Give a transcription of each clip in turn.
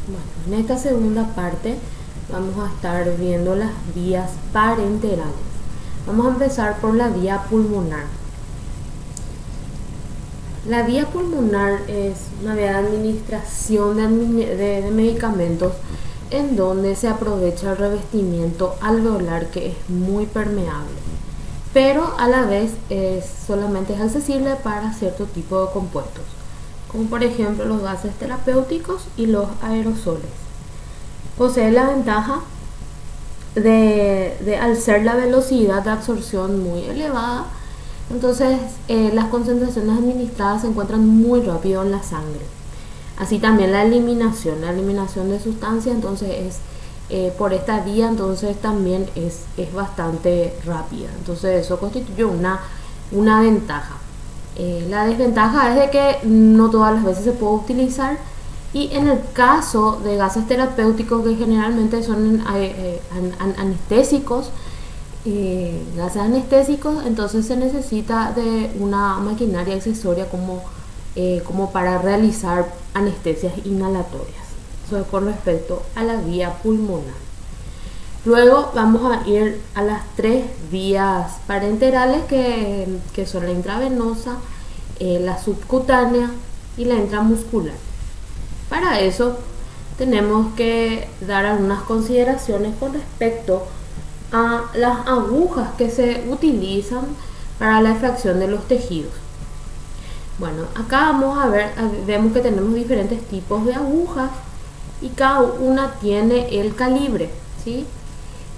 Bueno, en esta segunda parte vamos a estar viendo las vías parenterales. Vamos a empezar por la vía pulmonar. La vía pulmonar es una vía de administración de medicamentos en donde se aprovecha el revestimiento alveolar, que es muy permeable, pero a la vez solamente es accesible para cierto tipo de compuestos, como por ejemplo los gases terapéuticos y los aerosoles. Posee la ventaja de al ser la velocidad de absorción muy elevada, entonces las concentraciones administradas se encuentran muy rápido en la sangre. Así también la eliminación de sustancias, entonces es por esta vía, entonces también es bastante rápida. Entonces eso constituye una ventaja. La desventaja es de que no todas las veces se puede utilizar, y en el caso de gases terapéuticos, que generalmente son anestésicos, gases anestésicos, entonces se necesita de una maquinaria accesoria como para realizar anestesias inhalatorias. Eso es con respecto a la vía pulmonar. Luego vamos a ir a las tres vías parenterales que son la intravenosa, la subcutánea y la intramuscular. Para eso tenemos que dar algunas consideraciones con respecto a las agujas que se utilizan para la extracción de los tejidos. Bueno, acá vamos a ver, vemos que tenemos diferentes tipos de agujas y cada una tiene el calibre, ¿sí?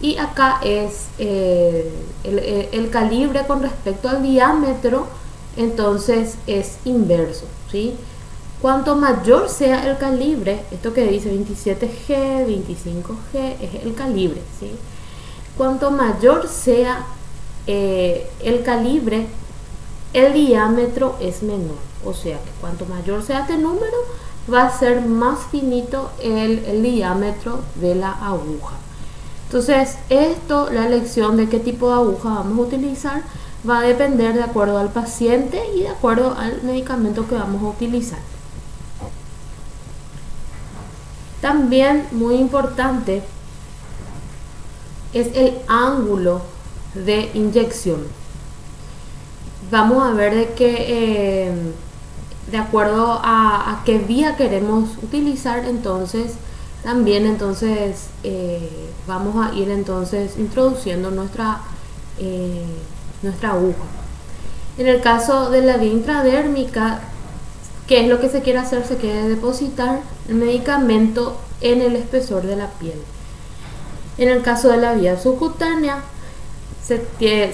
Y acá es el calibre con respecto al diámetro, entonces es inverso, ¿sí? Cuanto mayor sea el calibre, esto que dice 27G, 25G, es el calibre, ¿sí? Cuanto mayor sea el calibre, el diámetro es menor. O sea que cuanto mayor sea este número, va a ser más finito el diámetro de la aguja. Entonces, la elección de qué tipo de aguja vamos a utilizar va a depender de acuerdo al paciente y de acuerdo al medicamento que vamos a utilizar. También muy importante es el ángulo de inyección. Vamos a ver de acuerdo a qué vía queremos utilizar, entonces también vamos a ir entonces introduciendo nuestra aguja. En el caso de la vía intradérmica, ¿qué es lo que se quiere hacer? Se quiere depositar el medicamento en el espesor de la piel. En el caso de la vía subcutánea, se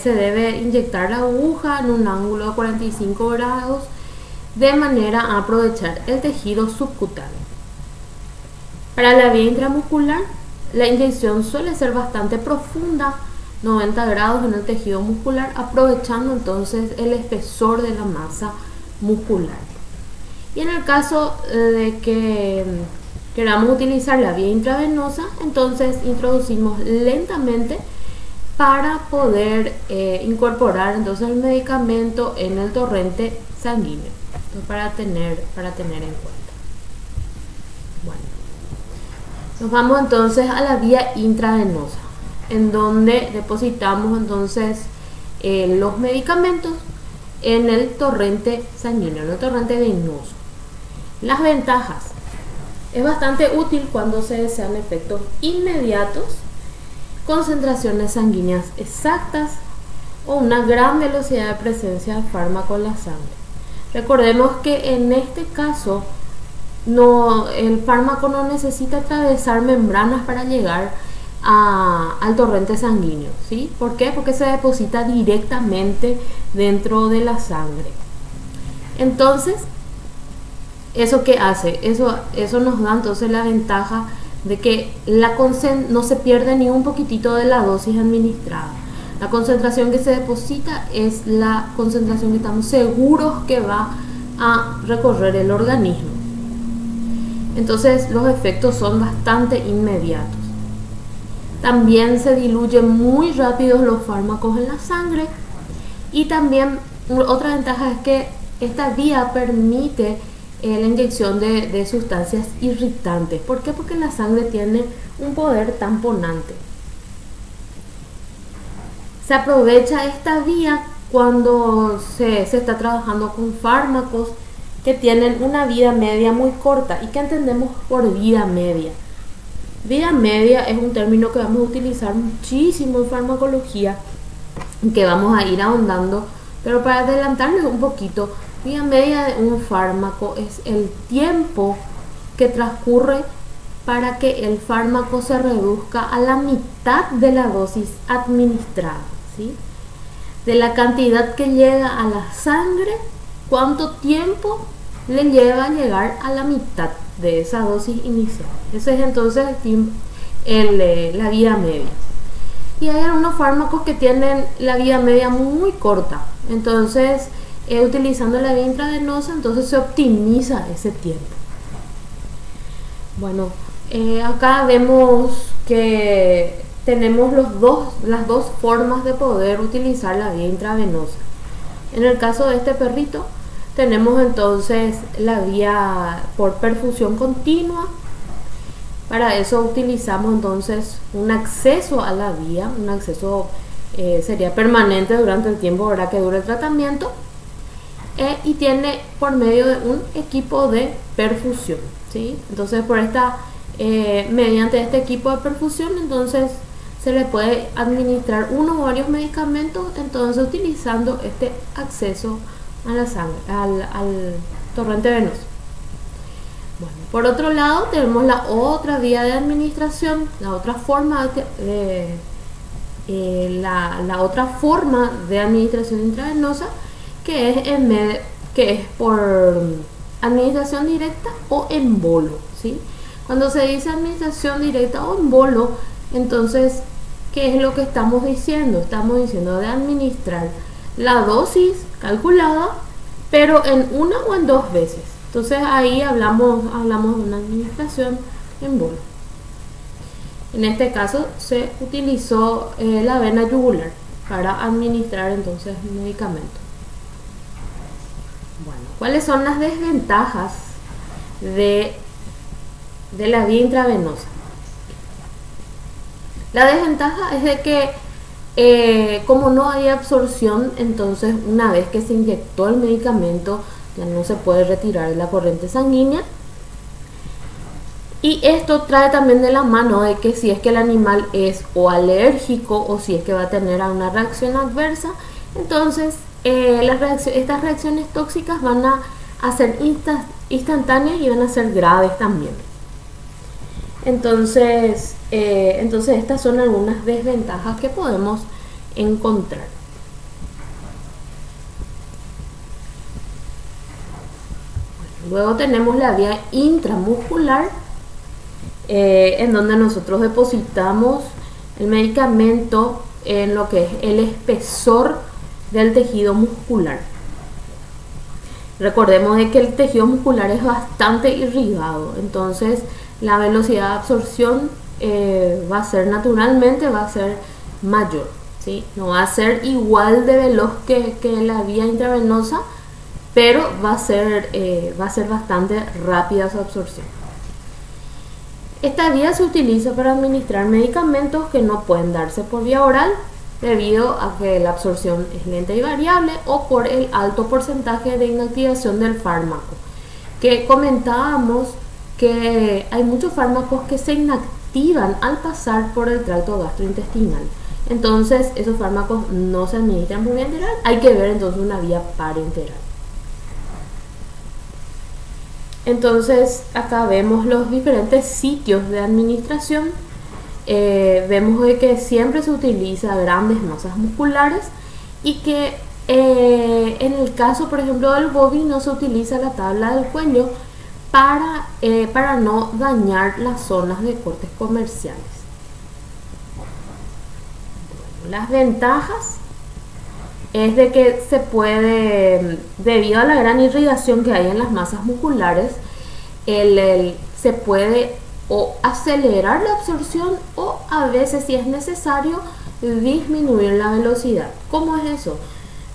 debe inyectar la aguja en un ángulo de 45 grados de manera a aprovechar el tejido subcutáneo. Para la vía intramuscular, la inyección suele ser bastante profunda, 90 grados en el tejido muscular, aprovechando entonces el espesor de la masa muscular. Y en el caso de que queramos utilizar la vía intravenosa, entonces introducimos lentamente para poder incorporar entonces el medicamento en el torrente sanguíneo. Entonces, para tener en cuenta. Bueno, nos vamos entonces a la vía intravenosa, en donde depositamos entonces los medicamentos en el torrente sanguíneo, en el torrente venoso. Las ventajas: es bastante útil cuando se desean efectos inmediatos, concentraciones sanguíneas exactas o una gran velocidad de presencia de fármaco en la sangre. Recordemos que en este caso el fármaco no necesita atravesar membranas para llegar al torrente sanguíneo, ¿sí? ¿Por qué? Porque se deposita directamente dentro de la sangre. Entonces, ¿eso qué hace? Eso nos da entonces la ventaja de que no se pierde ni un poquitito de la dosis administrada. La concentración que se deposita es la concentración que estamos seguros que va a recorrer el organismo. Entonces los efectos son bastante inmediatos. También se diluyen muy rápido los fármacos en la sangre, y también otra ventaja es que esta vía permite la inyección de sustancias irritantes. ¿Por qué? Porque la sangre tiene un poder tamponante. Se aprovecha esta vía cuando se está trabajando con fármacos que tienen una vida media muy corta. ¿Y qué entendemos por vida media? Vida media es un término que vamos a utilizar muchísimo en farmacología, que vamos a ir ahondando, pero para adelantarles un poquito, vida media de un fármaco es el tiempo que transcurre para que el fármaco se reduzca a la mitad de la dosis administrada, ¿sí? De la cantidad que llega a la sangre, cuánto tiempo le lleva a llegar a la mitad de esa dosis inicial. Ese es entonces la vida media. Y hay algunos fármacos que tienen la vida media muy corta. Entonces, utilizando la vía intravenosa, entonces se optimiza ese tiempo. Bueno, acá vemos que tenemos las dos formas de poder utilizar la vía intravenosa. En el caso de este perrito, tenemos entonces la vía por perfusión continua. Para eso utilizamos entonces un acceso a la vía, un acceso sería permanente durante el tiempo, ¿verdad?, que dure el tratamiento, y tiene por medio de un equipo de perfusión, ¿sí? Entonces mediante este equipo de perfusión entonces se le puede administrar uno o varios medicamentos, entonces utilizando este acceso a la sangre, al torrente venoso. Bueno, por otro lado tenemos la otra vía de administración, la otra forma de administración intravenosa, que es por administración directa o en bolo, ¿sí? Cuando se dice administración directa o en bolo, entonces, ¿qué es lo que estamos diciendo? Estamos diciendo de administrar la dosis calculada, pero en una o en dos veces. Entonces ahí hablamos de una administración en bolo. En este caso se utilizó la vena yugular para administrar entonces el medicamento. Bueno, ¿cuáles son las desventajas de la vía intravenosa? La desventaja es de que como no hay absorción, entonces una vez que se inyectó el medicamento ya no se puede retirar de la corriente sanguínea. Y esto trae también de la mano de que si es que el animal es o alérgico o si es que va a tener una reacción adversa, entonces estas reacciones tóxicas van a ser instantáneas y van a ser graves también. Entonces estas son algunas desventajas que podemos encontrar. Luego tenemos la vía intramuscular, en donde nosotros depositamos el medicamento en lo que es el espesor del tejido muscular. Recordemos de que el tejido muscular es bastante irrigado, entonces la velocidad de absorción va a ser mayor, ¿sí? No va a ser igual de veloz que la vía intravenosa, pero va a ser bastante rápida su absorción. Esta vía se utiliza para administrar medicamentos que no pueden darse por vía oral debido a que la absorción es lenta y variable o por el alto porcentaje de inactivación del fármaco. Que comentábamos que hay muchos fármacos que se inactivan al pasar por el tracto gastrointestinal. Entonces esos fármacos no se administran por vía enteral, hay que ver entonces una vía parenteral. Entonces acá vemos los diferentes sitios de administración. Vemos de que siempre se utiliza grandes masas musculares y que en el caso, por ejemplo, del bovino se utiliza la tabla del cuello para no dañar las zonas de cortes comerciales. Bueno, las ventajas es de que se puede, debido a la gran irrigación que hay en las masas musculares, se puede o acelerar la absorción o a veces, si es necesario, disminuir la velocidad. ¿Cómo es eso?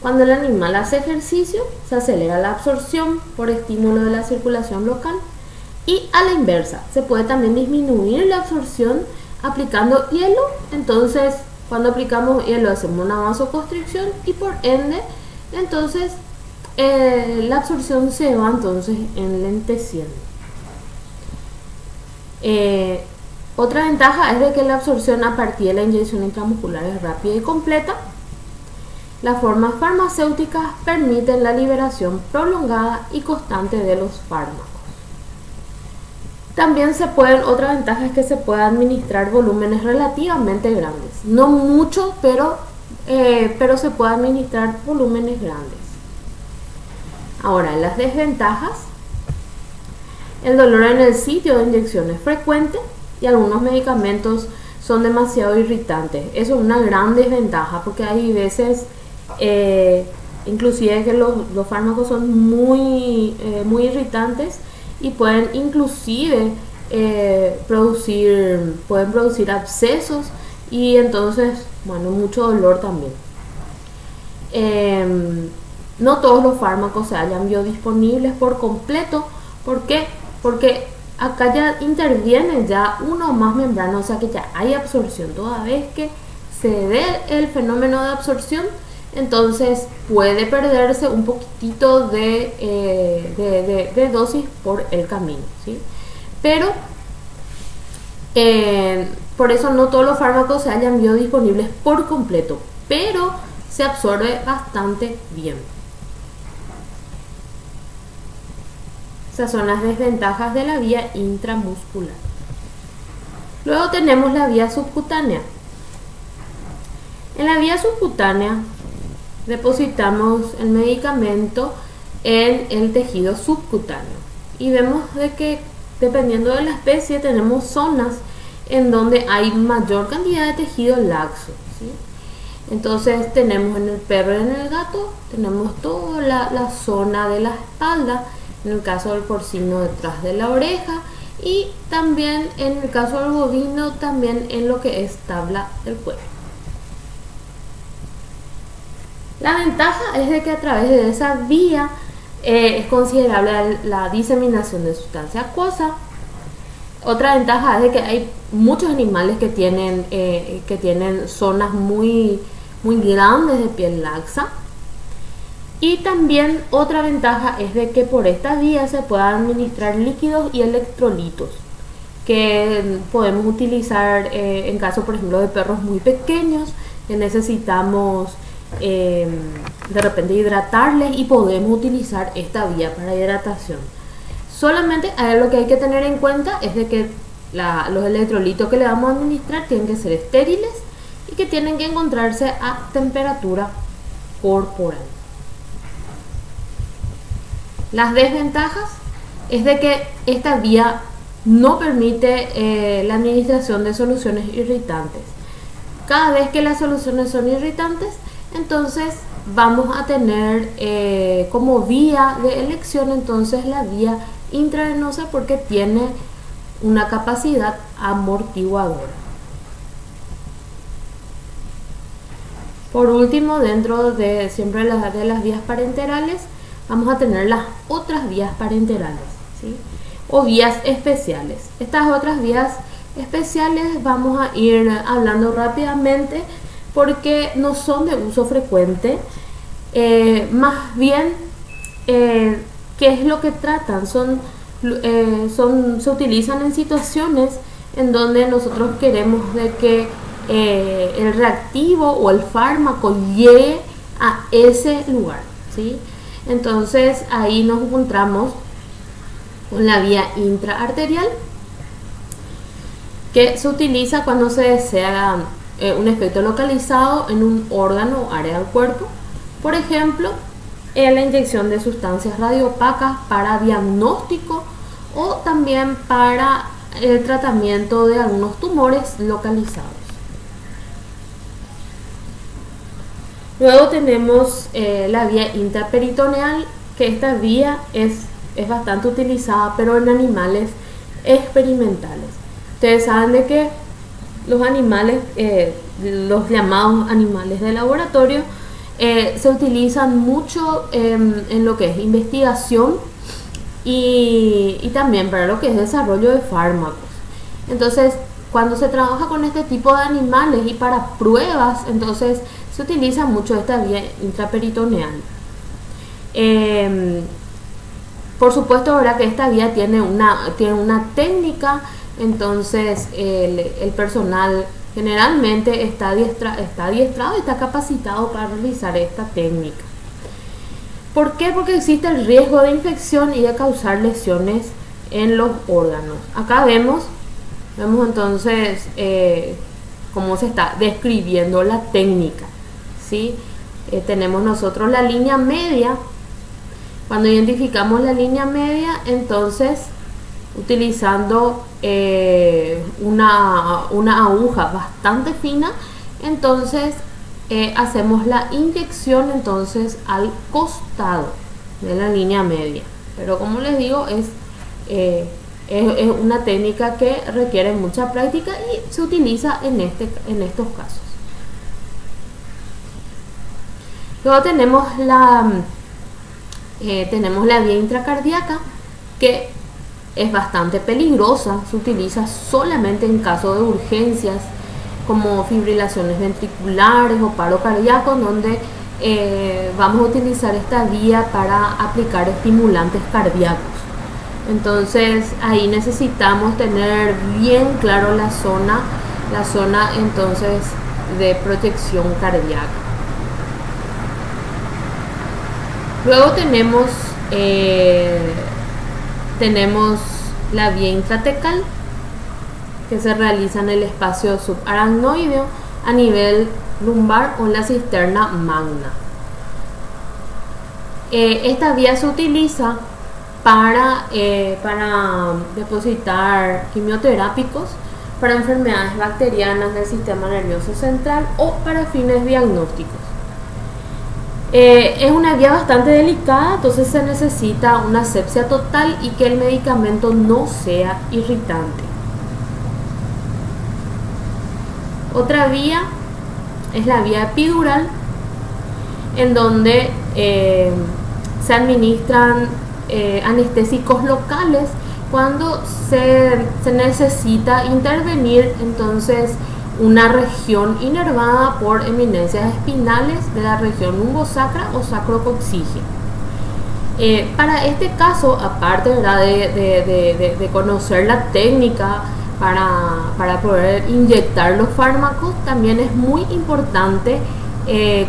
Cuando el animal hace ejercicio, se acelera la absorción por estímulo de la circulación local. Y a la inversa, se puede también disminuir la absorción aplicando hielo. Entonces, cuando aplicamos hielo hacemos una vasoconstricción y por ende, entonces la absorción se va entonces enlenteciendo. Otra ventaja es de que la absorción a partir de la inyección intramuscular es rápida y completa. Las formas farmacéuticas permiten la liberación prolongada y constante de los fármacos. También otra ventaja es que se puede administrar volúmenes relativamente grandes. No mucho, pero se puede administrar volúmenes grandes. Ahora, las desventajas. El dolor en el sitio de inyección es frecuente y algunos medicamentos son demasiado irritantes. Eso es una gran desventaja porque hay veces, inclusive que los fármacos son muy irritantes y pueden inclusive producir abscesos y entonces, mucho dolor también. No todos los fármacos se hallan biodisponibles por completo. ¿Por qué? Porque acá ya interviene ya una o más membranas, o sea que ya hay absorción. Toda vez que se dé el fenómeno de absorción, entonces puede perderse un poquitito de dosis por el camino, ¿sí? Pero por eso no todos los fármacos se hallan biodisponibles por completo, pero se absorbe bastante bien. Esas son las desventajas de la vía intramuscular. Luego tenemos la vía subcutánea. En la vía subcutánea depositamos el medicamento en el tejido subcutáneo y vemos de que dependiendo de la especie tenemos zonas en donde hay mayor cantidad de tejido laxo, ¿sí? Entonces tenemos en el perro y en el gato, tenemos toda la zona de la espalda, en el caso del porcino detrás de la oreja y también en el caso del bovino también en lo que es tabla del cuello. La ventaja es de que a través de esa vía es considerable la diseminación de sustancia acuosa. Otra ventaja es de que hay muchos animales que tienen zonas muy grandes de piel laxa. Y también otra ventaja es de que por esta vía se puedan administrar líquidos y electrolitos que podemos utilizar en caso, por ejemplo, de perros muy pequeños que necesitamos de repente hidratarles y podemos utilizar esta vía para hidratación. Solamente lo que hay que tener en cuenta es de que los electrolitos que le vamos a administrar tienen que ser estériles y que tienen que encontrarse a temperatura corporal. Las desventajas es de que esta vía no permite la administración de soluciones irritantes. Cada vez que las soluciones son irritantes, entonces vamos a tener como vía de elección entonces la vía intravenosa porque tiene una capacidad amortiguadora. Por último, dentro de siempre de las vías parenterales, vamos a tener las otras vías parenterales, ¿sí? O vías especiales. Estas otras vías especiales vamos a ir hablando rápidamente porque no son de uso frecuente. Más bien, ¿qué es lo que tratan? Se utilizan en situaciones en donde nosotros queremos de que el reactivo o el fármaco llegue a ese lugar, ¿sí? Entonces ahí nos encontramos con la vía intraarterial, que se utiliza cuando se desea un efecto localizado en un órgano o área del cuerpo. Por ejemplo, la inyección de sustancias radioopacas para diagnóstico o también para el tratamiento de algunos tumores localizados. Luego tenemos la vía intraperitoneal, que esta vía es bastante utilizada, pero en animales experimentales. Ustedes saben de que los animales, los llamados animales de laboratorio, se utilizan mucho en lo que es investigación y también para lo que es desarrollo de fármacos. Entonces, cuando se trabaja con este tipo de animales y para pruebas, entonces se utiliza mucho esta vía intraperitoneal. Por supuesto, ahora que esta vía tiene una técnica, entonces el personal generalmente está adiestrado y está capacitado para realizar esta técnica. ¿Por qué? Porque existe el riesgo de infección y de causar lesiones en los órganos. Acá vemos entonces cómo se está describiendo la técnica, ¿sí? Tenemos nosotros la línea media. Cuando identificamos la línea media, entonces utilizando una aguja bastante fina, entonces hacemos la inyección entonces al costado de la línea media. Pero como les digo, es una técnica que requiere mucha práctica y se utiliza en estos casos. Luego tenemos la vía intracardíaca, que es bastante peligrosa. Se utiliza solamente en caso de urgencias como fibrilaciones ventriculares o paro cardíaco, donde vamos a utilizar esta vía para aplicar estimulantes cardíacos. Entonces ahí necesitamos tener bien claro la zona entonces de protección cardíaca. Luego tenemos la vía intratecal, que se realiza en el espacio subaracnoideo a nivel lumbar o en la cisterna magna. Esta vía se utiliza para depositar quimioterápicos para enfermedades bacterianas del sistema nervioso central o para fines diagnósticos. Es una vía bastante delicada, entonces se necesita una asepsia total y que el medicamento no sea irritante. Otra vía es la vía epidural, en donde se administran anestésicos locales cuando se necesita intervenir entonces una región inervada por eminencias espinales de la región lumbosacra o sacrococcígea. Para este caso, aparte, ¿verdad?, de conocer la técnica para poder inyectar los fármacos, también es muy importante,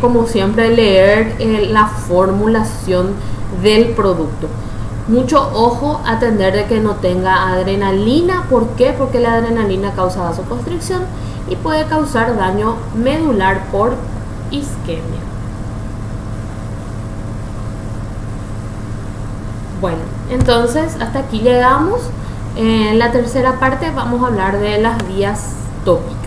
como siempre, leer la formulación del producto. Mucho ojo, atender de que no tenga adrenalina. ¿Por qué? Porque la adrenalina causa vasoconstricción y puede causar daño medular por isquemia. Bueno, entonces hasta aquí llegamos. En la tercera parte vamos a hablar de las vías tópicas.